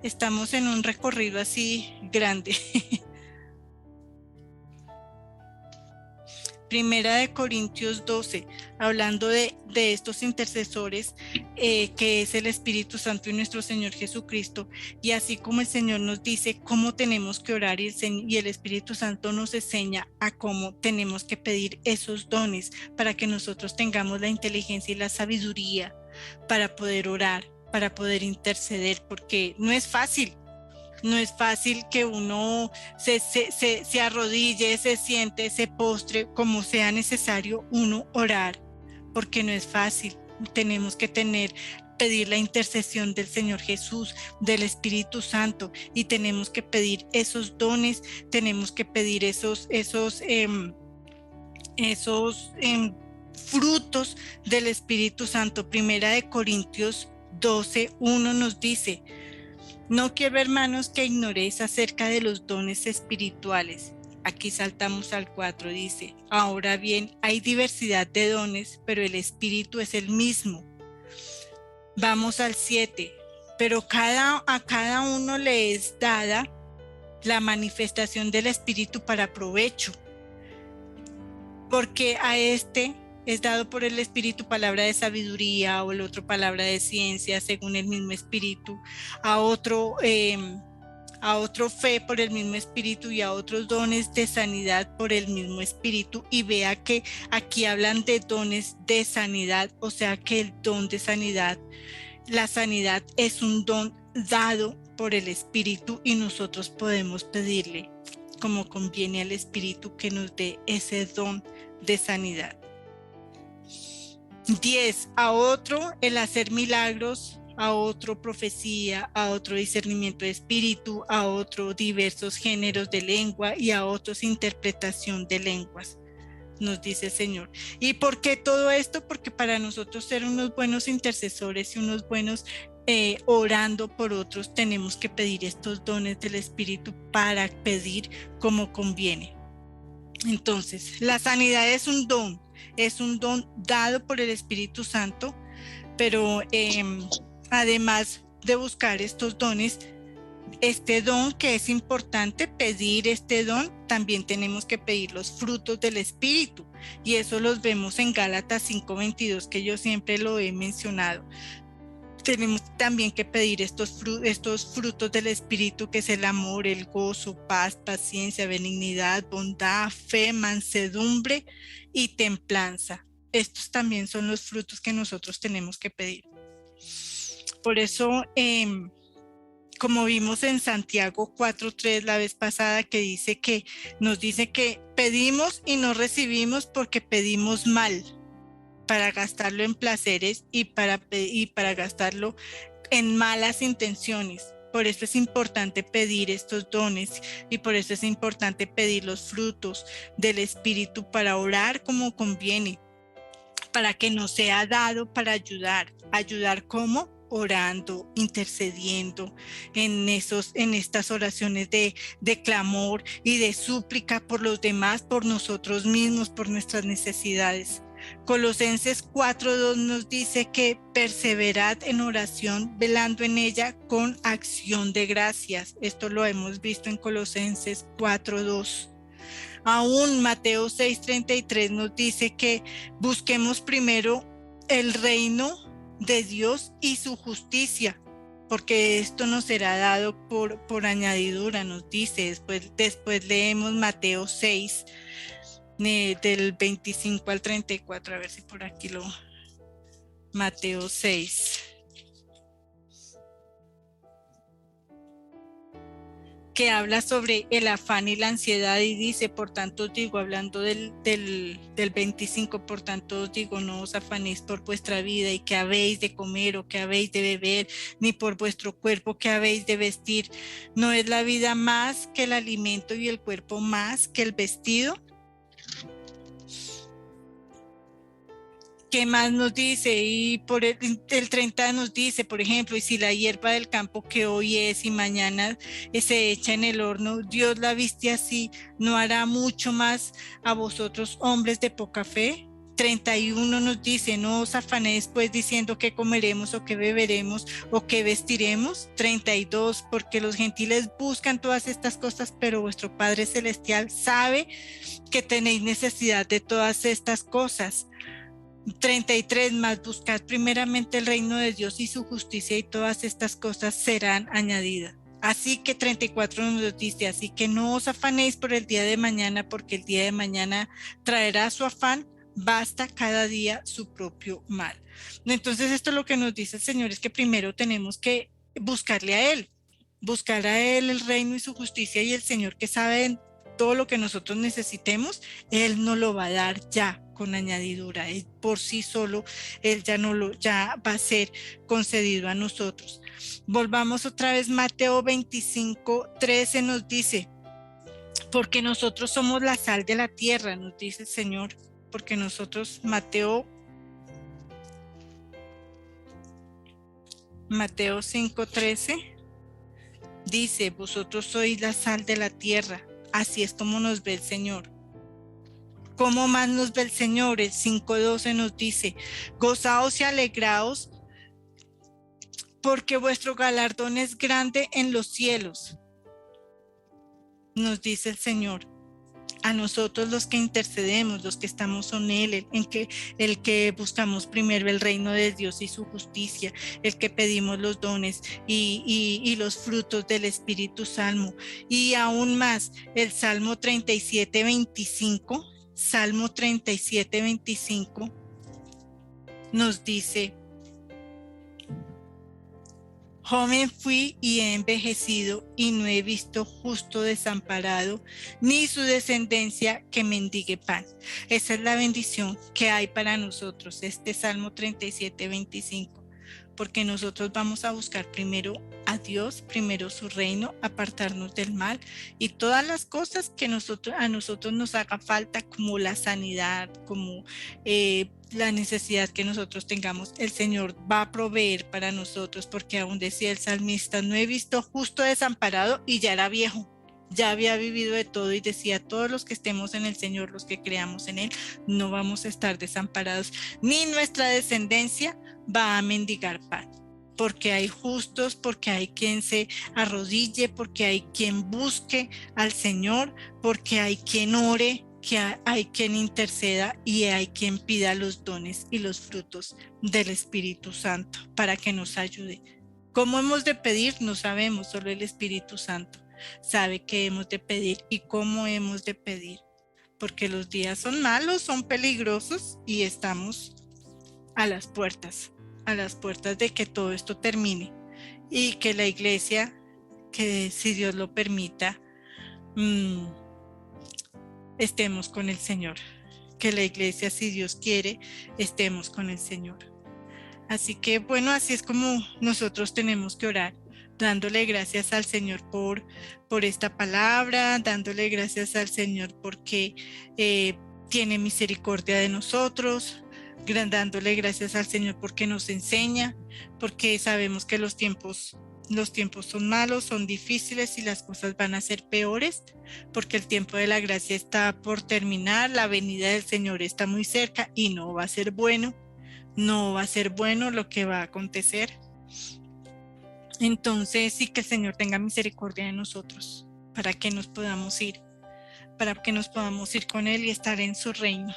estamos en un recorrido así grande. Primera de Corintios 12, hablando de estos intercesores, que es el Espíritu Santo y nuestro Señor Jesucristo, y así como el Señor nos dice cómo tenemos que orar y el Espíritu Santo nos enseña a cómo tenemos que pedir esos dones para que nosotros tengamos la inteligencia y la sabiduría para poder orar, para poder interceder, porque no es fácil. No es fácil que uno se arrodille, se siente, se postre, como sea necesario uno orar, porque no es fácil. Tenemos que pedir la intercesión del Señor Jesús, del Espíritu Santo, y tenemos que pedir esos dones, tenemos que pedir esos frutos del Espíritu Santo. Primera de Corintios 12:1 nos dice, no quiero, hermanos, que ignoréis acerca de los dones espirituales. Aquí saltamos al 4, dice, ahora bien, hay diversidad de dones, pero el Espíritu es el mismo. Vamos al 7, pero a cada uno le es dada la manifestación del Espíritu para provecho, porque a este es dado por el Espíritu palabra de sabiduría, o el otro palabra de ciencia según el mismo Espíritu, a otro fe por el mismo Espíritu, y a otros dones de sanidad por el mismo Espíritu. Y vea que aquí hablan de dones de sanidad, o sea que el don de sanidad, la sanidad es un don dado por el Espíritu, y nosotros podemos pedirle como conviene al Espíritu que nos dé ese don de sanidad. 10. A otro el hacer milagros, a otro profecía, a otro discernimiento de espíritu, a otro diversos géneros de lengua, y a otros interpretación de lenguas, nos dice el Señor. ¿Y por qué todo esto? Porque para nosotros ser unos buenos intercesores y unos buenos orando por otros, tenemos que pedir estos dones del Espíritu para pedir como conviene. Entonces, la sanidad es un don dado por el Espíritu Santo, pero además de buscar estos dones, este don que es importante pedir este don, también tenemos que pedir los frutos del Espíritu, y eso los vemos en Gálatas 5:22, que yo siempre lo he mencionado. Tenemos también que pedir estos frutos del Espíritu, que es el amor, el gozo, paz, paciencia, benignidad, bondad, fe, mansedumbre y templanza. Estos también son los frutos que nosotros tenemos que pedir. Por eso, como vimos en Santiago 4:3 la vez pasada, que nos dice que pedimos y no recibimos porque pedimos mal, para gastarlo en placeres y para gastarlo en malas intenciones. Por eso es importante pedir estos dones, y por eso es importante pedir los frutos del Espíritu para orar como conviene, para que nos sea dado para ayudar. ¿Ayudar cómo? Orando, intercediendo en estas oraciones de clamor y de súplica por los demás, por nosotros mismos, por nuestras necesidades. Colosenses 4:2 nos dice que perseverad en oración, velando en ella con acción de gracias. Esto lo hemos visto en Colosenses 4:2. Aún Mateo 6:33 nos dice que busquemos primero el reino de Dios y su justicia, porque esto nos será dado por añadidura, nos dice. Después leemos Mateo 6, del 25 al 34, a ver si por aquí Mateo 6, que habla sobre el afán y la ansiedad, y dice: por tanto os digo, hablando del 25, por tanto os digo, no os afanéis por vuestra vida y qué habéis de comer o qué habéis de beber, ni por vuestro cuerpo qué habéis de vestir. ¿No es la vida más que el alimento y el cuerpo más que el vestido? ¿Qué más nos dice? Y por el 30 nos dice, por ejemplo: y si la hierba del campo que hoy es y mañana se echa en el horno, Dios la viste así, ¿no hará mucho más a vosotros, hombres de poca fe? 31 nos dice: no os afanéis pues diciendo qué comeremos o qué beberemos o qué vestiremos. 32, porque los gentiles buscan todas estas cosas, pero vuestro Padre Celestial sabe que tenéis necesidad de todas estas cosas. 33, más buscad primeramente el reino de Dios y su justicia, y todas estas cosas serán añadidas. Así que 34 nos dice: así que no os afanéis por el día de mañana, porque el día de mañana traerá su afán, basta cada día su propio mal. Entonces, esto lo que nos dice el Señor es que primero tenemos que buscarle a Él, buscar a Él el reino y su justicia, y el Señor, que sabe todo lo que nosotros necesitemos, Él nos lo va a dar ya con añadidura. Él por sí solo, Él ya va a ser concedido a nosotros. Volvamos otra vez, Mateo 25:13 nos dice: porque nosotros somos la sal de la tierra, nos dice el Señor, porque nosotros, Mateo 5:13 dice: vosotros sois la sal de la tierra. Así es como nos ve el Señor. ¿Cómo más nos ve el Señor? El 5:12 nos dice: gozaos y alegraos, porque vuestro galardón es grande en los cielos. nos dice el Señor, a nosotros los que intercedemos, los que estamos con Él, el que buscamos primero el reino de Dios y su justicia, el que pedimos los dones y los frutos del Espíritu Santo. Y aún más, el Salmo 37:25, Salmo 37:25 nos dice: joven fui y he envejecido, y no he visto justo desamparado, ni su descendencia que mendigue pan. Esa es la bendición que hay para nosotros, este Salmo 37:25, porque nosotros vamos a buscar primero a Dios, primero su reino, apartarnos del mal, y todas las cosas que a nosotros nos haga falta, como la sanidad, como la necesidad que nosotros tengamos, el Señor va a proveer para nosotros, porque aún decía el salmista: no he visto justo desamparado, y ya era viejo, ya había vivido de todo, y decía: todos los que estemos en el Señor, los que creamos en Él, no vamos a estar desamparados, ni nuestra descendencia va a mendigar pan, porque hay justos, porque hay quien se arrodille, porque hay quien busque al Señor, porque hay quien ore, que hay quien interceda, y hay quien pida los dones y los frutos del Espíritu Santo para que nos ayude. ¿Cómo hemos de pedir? No sabemos, solo el Espíritu Santo sabe qué hemos de pedir y cómo hemos de pedir, porque los días son malos, son peligrosos, y estamos a las puertas de que todo esto termine, y que la iglesia, que si Dios lo permita, estemos con el Señor, que la iglesia, si Dios quiere, estemos con el Señor. Así que bueno, así es como nosotros tenemos que orar, dándole gracias al Señor por esta palabra, dándole gracias al Señor porque tiene misericordia de nosotros, dándole gracias al Señor porque nos enseña, porque sabemos que los tiempos son malos, son difíciles, y las cosas van a ser peores, porque el tiempo de la gracia está por terminar, la venida del Señor está muy cerca, y no va a ser bueno lo que va a acontecer. Entonces sí, que el Señor tenga misericordia de nosotros, para que nos podamos ir con Él y estar en su reino.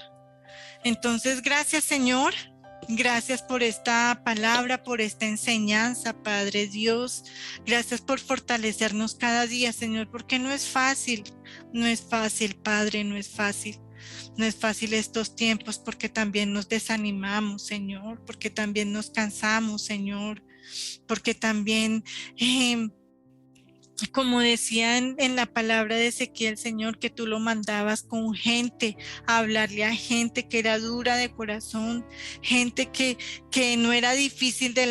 Entonces, gracias, Señor. Gracias por esta palabra, por esta enseñanza, Padre Dios. Gracias por fortalecernos cada día, Señor, porque no es fácil, Padre, no es fácil. No es fácil estos tiempos, porque también nos desanimamos, Señor, porque también nos cansamos, Señor, porque también como decía en la palabra de Ezequiel, Señor, que tú lo mandabas con gente, a hablarle a gente que era dura de corazón, gente que no era difícil de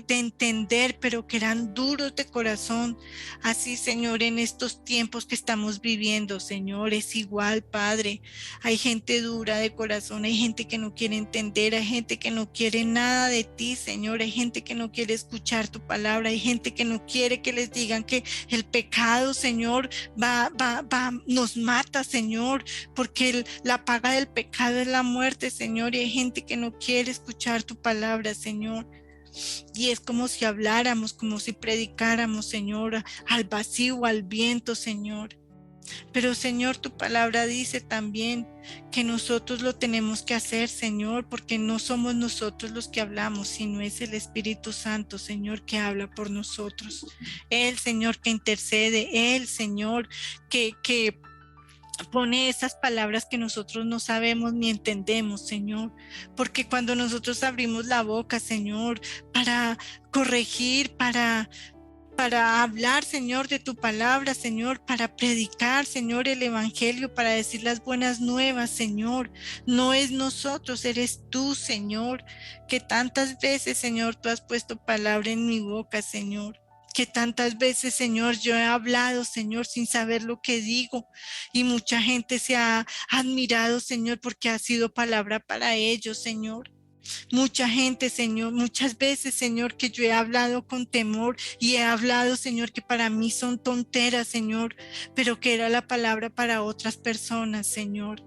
entender, pero que eran duros de corazón. Así, Señor, en estos tiempos que estamos viviendo, Señor, es igual, Padre. Hay gente dura de corazón, hay gente que no quiere entender, hay gente que no quiere nada de ti, Señor, hay gente que no quiere escuchar tu palabra, hay gente que no quiere que les digan que el pecado, Señor, nos mata, Señor, porque la paga del pecado es la muerte, Señor, y hay gente que no quiere escuchar tu palabra, Señor. Y es como si habláramos, como si predicáramos, Señor, al vacío, al viento, Señor. Pero, Señor, tu palabra dice también que nosotros lo tenemos que hacer, Señor, porque no somos nosotros los que hablamos, sino es el Espíritu Santo, Señor, que habla por nosotros. El Señor que intercede, el Señor que pone esas palabras que nosotros no sabemos ni entendemos, Señor, porque cuando nosotros abrimos la boca, Señor, para corregir, para hablar, Señor, de tu palabra, Señor, para predicar, Señor, el evangelio, para decir las buenas nuevas, Señor. No es nosotros, eres tú, Señor, que tantas veces, Señor, tú has puesto palabra en mi boca, Señor. Que tantas veces, Señor, yo he hablado, Señor, sin saber lo que digo, y mucha gente se ha admirado, Señor, porque ha sido palabra para ellos, Señor. Mucha gente, Señor, muchas veces, Señor, que yo he hablado con temor, y he hablado, Señor, que para mí son tonteras, Señor, pero que era la palabra para otras personas, Señor.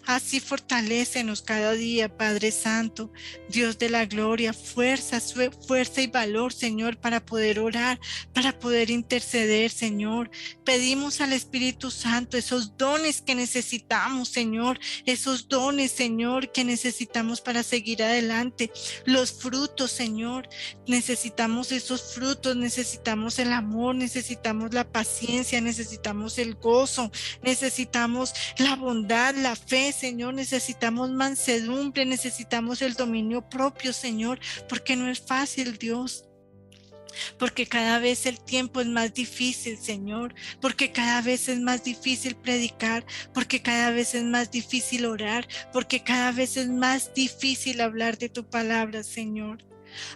Así fortalécenos cada día, Padre Santo, Dios de la gloria, fuerza, fuerza y valor, Señor, para poder orar, para poder interceder, Señor. Pedimos al Espíritu Santo esos dones que necesitamos, Señor, esos dones, Señor, que necesitamos para seguir adelante, los frutos, Señor. Necesitamos esos frutos, necesitamos el amor, necesitamos la paciencia, necesitamos el gozo, necesitamos la bondad, la fe, Señor, necesitamos mansedumbre, necesitamos el dominio propio, Señor, porque no es fácil, Dios. Porque cada vez el tiempo es más difícil, Señor, porque cada vez es más difícil predicar, porque cada vez es más difícil orar, porque cada vez es más difícil hablar de tu palabra, Señor.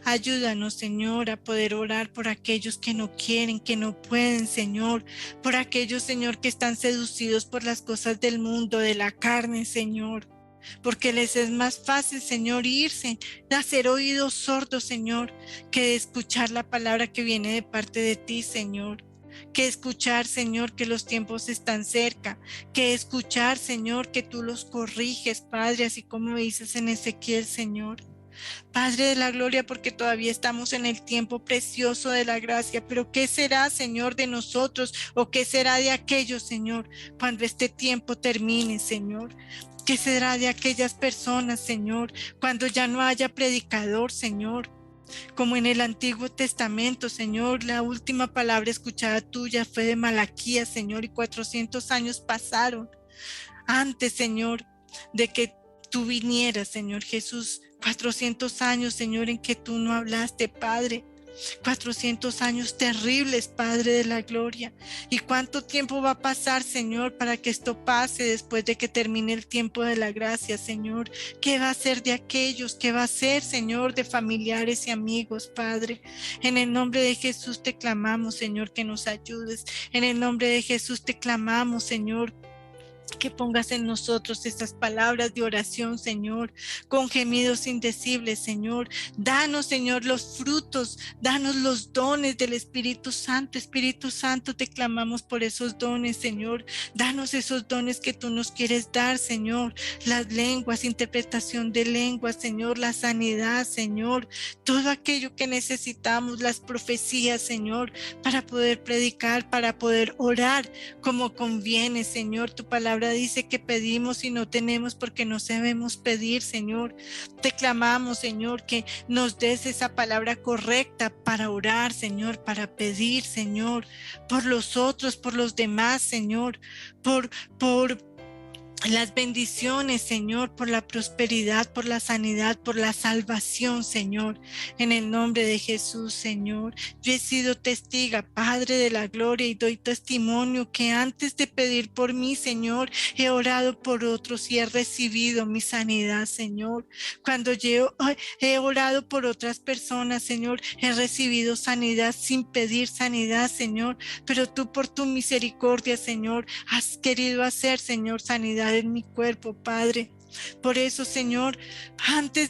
Ayúdanos, Señor, a poder orar por aquellos que no quieren, que no pueden, Señor, por aquellos, Señor, que están seducidos por las cosas del mundo, de la carne, Señor. Porque les es más fácil, Señor, irse, de hacer oídos sordos, Señor, que de escuchar la palabra que viene de parte de ti, Señor. Que escuchar, Señor, que los tiempos están cerca, que escuchar, Señor, que tú los corriges, Padre, así como dices en Ezequiel, Señor. Padre de la gloria, porque todavía estamos en el tiempo precioso de la gracia, pero ¿qué será, Señor, de nosotros? ¿O qué será de aquellos, Señor, cuando este tiempo termine, Señor? ¿Qué será de aquellas personas, Señor, cuando ya no haya predicador, Señor? Como en el Antiguo Testamento, Señor, la última palabra escuchada tuya fue de Malaquías, Señor, y 400 años pasaron antes, Señor, de que tú vinieras, Señor Jesús. 400 años, Señor, en que tú no hablaste, Padre. 400 años terribles, Padre de la gloria. ¿Y cuánto tiempo va a pasar, Señor, para que esto pase después de que termine el tiempo de la gracia, Señor? ¿Qué va a ser de aquellos? ¿Qué va a ser, Señor, de familiares y amigos, Padre? En el nombre de Jesús te clamamos, Señor, que nos ayudes. En el nombre de Jesús te clamamos, Señor, que pongas en nosotros estas palabras de oración, Señor, con gemidos indecibles, Señor. Danos, Señor, los frutos, danos los dones del Espíritu Santo. Espíritu Santo, te clamamos por esos dones, Señor. Danos esos dones que tú nos quieres dar, Señor. Las lenguas, interpretación de lenguas, Señor, la sanidad, Señor. Todo aquello que necesitamos, las profecías, Señor, para poder predicar, para poder orar como conviene, Señor. Tu palabra dice que pedimos y no tenemos porque no sabemos pedir, Señor. Te clamamos, Señor, que nos des esa palabra correcta para orar, Señor, para pedir, Señor, por los otros, por los demás, Señor, por las bendiciones, Señor, por la prosperidad, por la sanidad, por la salvación, Señor, en el nombre de Jesús, Señor. Yo he sido testiga, Padre de la gloria, y doy testimonio que antes de pedir por mí, Señor, he orado por otros y he recibido mi sanidad, Señor. Cuando yo he orado por otras personas, Señor, he recibido sanidad sin pedir sanidad, Señor, pero tú por tu misericordia, Señor, has querido hacer, Señor, sanidad en mi cuerpo, Padre. Por eso, Señor, antes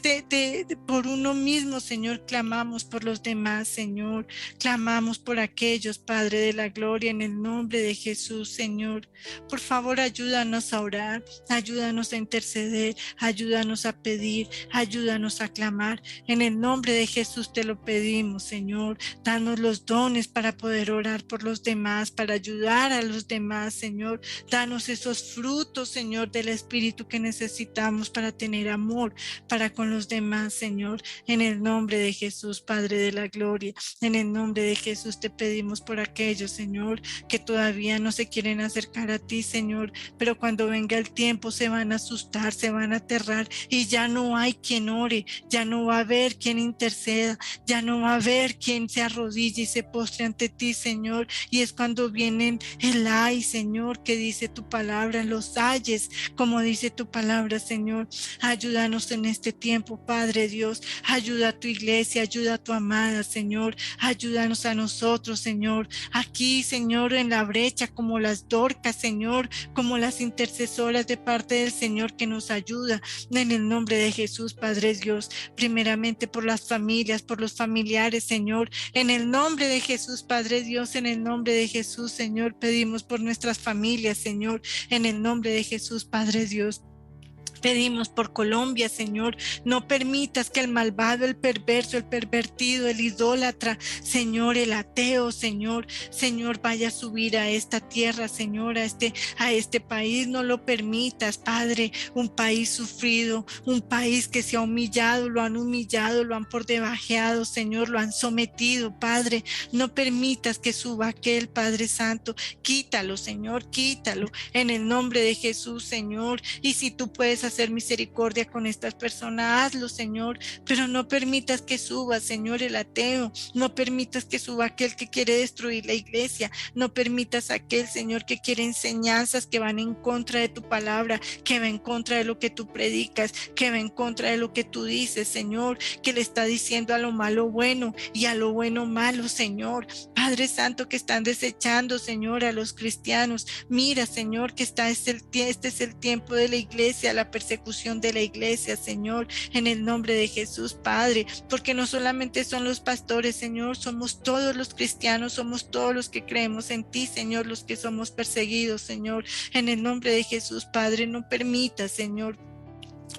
por uno mismo, Señor, clamamos por los demás, Señor. Clamamos por aquellos, Padre de la gloria, en el nombre de Jesús, Señor. Por favor, ayúdanos a orar, ayúdanos a interceder, ayúdanos a pedir, ayúdanos a clamar. En el nombre de Jesús te lo pedimos, Señor. Danos los dones para poder orar por los demás, para ayudar a los demás, Señor. Danos esos frutos, Señor, del Espíritu que necesitamos para tener amor para con los demás, Señor. En el nombre de Jesús, Padre de la gloria, en el nombre de Jesús te pedimos por aquellos, Señor, que todavía no se quieren acercar a ti, Señor, pero cuando venga el tiempo se van a asustar, se van a aterrar y ya no hay quien ore, ya no va a haber quien interceda, ya no va a haber quien se arrodille y se postre ante ti, Señor. Y es cuando vienen el ay, Señor, que dice tu palabra, los ayes, como dice tu palabra, Señor. Ayúdanos en este tiempo, Padre Dios. Ayuda a tu iglesia, ayuda a tu amada, Señor. Ayúdanos a nosotros, Señor. Aquí, Señor, en la brecha, como las Dorcas, Señor, como las intercesoras de parte del Señor que nos ayuda. En el nombre de Jesús, Padre Dios. Primeramente por las familias, por los familiares, Señor. En el nombre de Jesús, Padre Dios, en el nombre de Jesús, Señor, pedimos por nuestras familias, Señor. En el nombre de Jesús, Padre Dios. Pedimos por Colombia, Señor, no permitas que el malvado, el perverso, el pervertido, el idólatra, Señor, el ateo, Señor, vaya a subir a esta tierra, Señor, a este país, no lo permitas, Padre, un país sufrido, un país que se ha humillado, lo han por debajeado, Señor, lo han sometido, Padre, no permitas que suba aquel, Padre Santo, quítalo, Señor, quítalo, en el nombre de Jesús, Señor, y si tú puedes hacer misericordia con estas personas, hazlo, Señor, pero no permitas que suba, Señor, el ateo, no permitas que suba aquel que quiere destruir la iglesia, no permitas aquel, Señor, que quiere enseñanzas que van en contra de tu palabra, que va en contra de lo que tú predicas, que va en contra de lo que tú dices, Señor, que le está diciendo a lo malo bueno y a lo bueno malo, Señor. Padre Santo, que están desechando, Señor, a los cristianos. Mira, Señor, que este es el tiempo de la iglesia, la persecución de la iglesia, Señor, en el nombre de Jesús, Padre, porque no solamente son los pastores, Señor, somos todos los cristianos, somos todos los que creemos en ti, Señor, los que somos perseguidos, Señor, en el nombre de Jesús, Padre, no permita, Señor,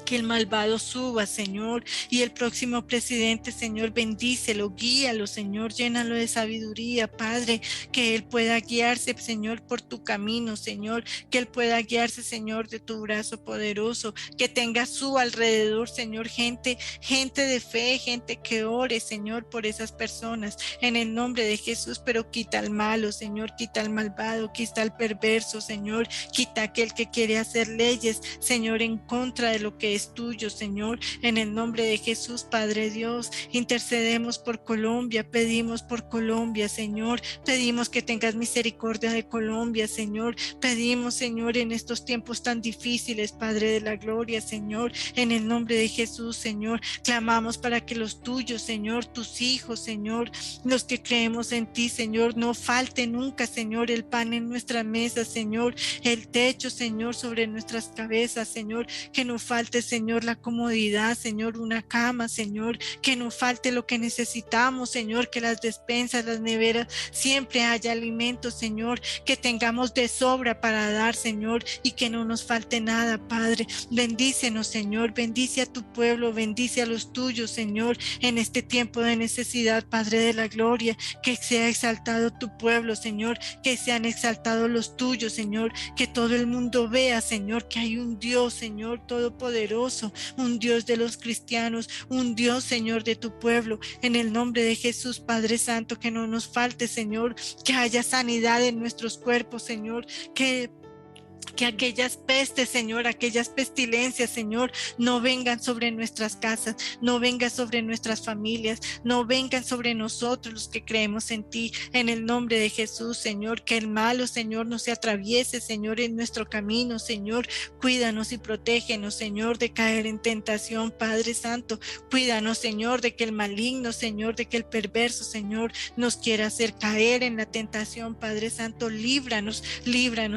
que el malvado suba, Señor, y el próximo presidente, Señor, bendícelo, guíalo, Señor, llénalo de sabiduría, Padre, que él pueda guiarse, Señor, por tu camino, Señor, que él pueda guiarse, Señor, de tu brazo poderoso, que tenga a su alrededor, Señor, gente de fe, gente que ore, Señor, por esas personas, en el nombre de Jesús, pero quita al malo, Señor, quita al malvado, quita al perverso, Señor, quita aquel que quiere hacer leyes, Señor, en contra de lo que es tuyo, Señor, en el nombre de Jesús, Padre Dios, intercedemos por Colombia, pedimos por Colombia, Señor, pedimos que tengas misericordia de Colombia, Señor, pedimos, Señor, en estos tiempos tan difíciles, Padre de la gloria, Señor, en el nombre de Jesús, Señor, clamamos para que los tuyos, Señor, tus hijos, Señor, los que creemos en ti, Señor, no falte nunca, Señor, el pan en nuestra mesa, Señor, el techo, Señor, sobre nuestras cabezas, Señor, que no falte, Señor, la comodidad, Señor, una cama, Señor, que no falte lo que necesitamos, Señor, que las despensas, las neveras, siempre haya alimento, Señor, que tengamos de sobra para dar, Señor, y que no nos falte nada, Padre. Bendícenos, Señor, bendice a tu pueblo, bendice a los tuyos, Señor, en este tiempo de necesidad, Padre de la gloria, que sea exaltado tu pueblo, Señor, que sean exaltados los tuyos, Señor, que todo el mundo vea, Señor, que hay un Dios, Señor, todopoderoso, un Dios de los cristianos, un Dios, Señor, de tu pueblo, en el nombre de Jesús, Padre Santo, que no nos falte, Señor, que haya sanidad en nuestros cuerpos, Señor, que aquellas pestes, Señor, aquellas pestilencias, Señor, no vengan sobre nuestras casas, no vengan sobre nuestras familias, no vengan sobre nosotros los que creemos en ti, en el nombre de Jesús, Señor, que el malo, Señor, no se atraviese, Señor, en nuestro camino, Señor, cuídanos y protégenos, Señor, de caer en tentación, Padre Santo, cuídanos, Señor, de que el maligno, Señor, de que el perverso, Señor, nos quiera hacer caer en la tentación, Padre Santo, líbranos,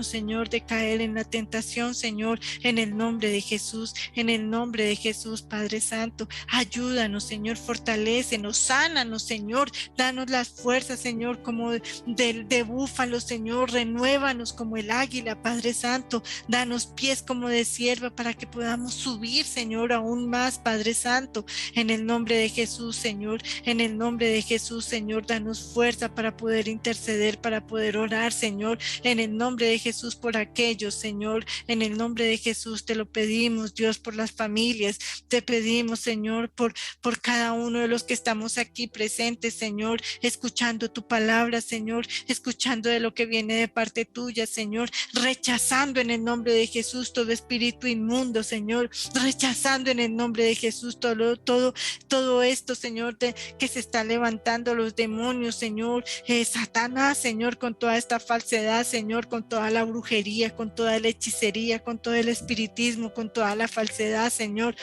Señor, de caer en la tentación, Señor, en el nombre de Jesús, en el nombre de Jesús, Padre Santo, ayúdanos, Señor, fortalécenos, sánanos, Señor, danos las fuerzas, Señor, como de búfalo, Señor, renuévanos como el águila, Padre Santo, danos pies como de sierva para que podamos subir, Señor, aún más, Padre Santo, en el nombre de Jesús, Señor, en el nombre de Jesús, Señor, danos fuerza para poder interceder, para poder orar, Señor, en el nombre de Jesús, por aquellos, Señor, en el nombre de Jesús te lo pedimos, Dios, por las familias, te pedimos, Señor, por cada uno de los que estamos aquí presentes, Señor, escuchando tu palabra, Señor, escuchando de lo que viene de parte tuya, Señor, rechazando en el nombre de Jesús todo espíritu inmundo, Señor, rechazando en el nombre de Jesús todo esto, Señor, que se está levantando los demonios, Señor, Satanás, Señor, con toda esta falsedad, Señor, con toda la brujería, con toda la hechicería, con todo el espiritismo, con toda la falsedad, Señor,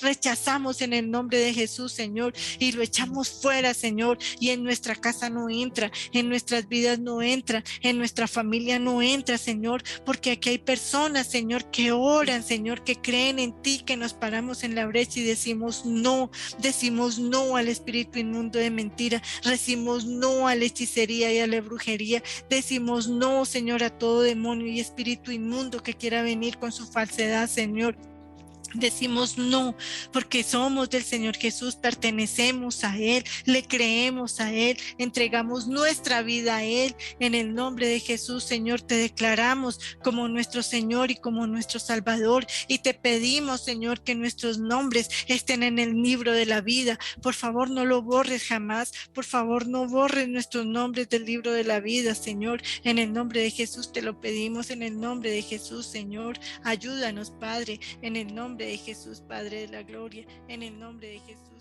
rechazamos en el nombre de Jesús, Señor, y lo echamos fuera, Señor, y en nuestra casa no entra, en nuestras vidas no entra, en nuestra familia no entra, Señor, porque aquí hay personas, Señor, que oran, Señor, que creen en ti, que nos paramos en la brecha y decimos no al espíritu inmundo de mentira, decimos no a la hechicería y a la brujería, decimos no, Señor, a todo demonio y espíritu inmundo que quiera venir con su falsedad, Señor. Decimos no, porque somos del Señor Jesús, pertenecemos a Él, le creemos a Él, entregamos nuestra vida a Él. En el nombre de Jesús, Señor, te declaramos como nuestro Señor y como nuestro Salvador. Y te pedimos, Señor, que nuestros nombres estén en el libro de la vida. Por favor, no lo borres jamás. Por favor, no borres nuestros nombres del libro de la vida, Señor. En el nombre de Jesús te lo pedimos, en el nombre de Jesús, Señor. Ayúdanos, Padre, en el nombre de Jesús, Padre de la gloria, en el nombre de Jesús.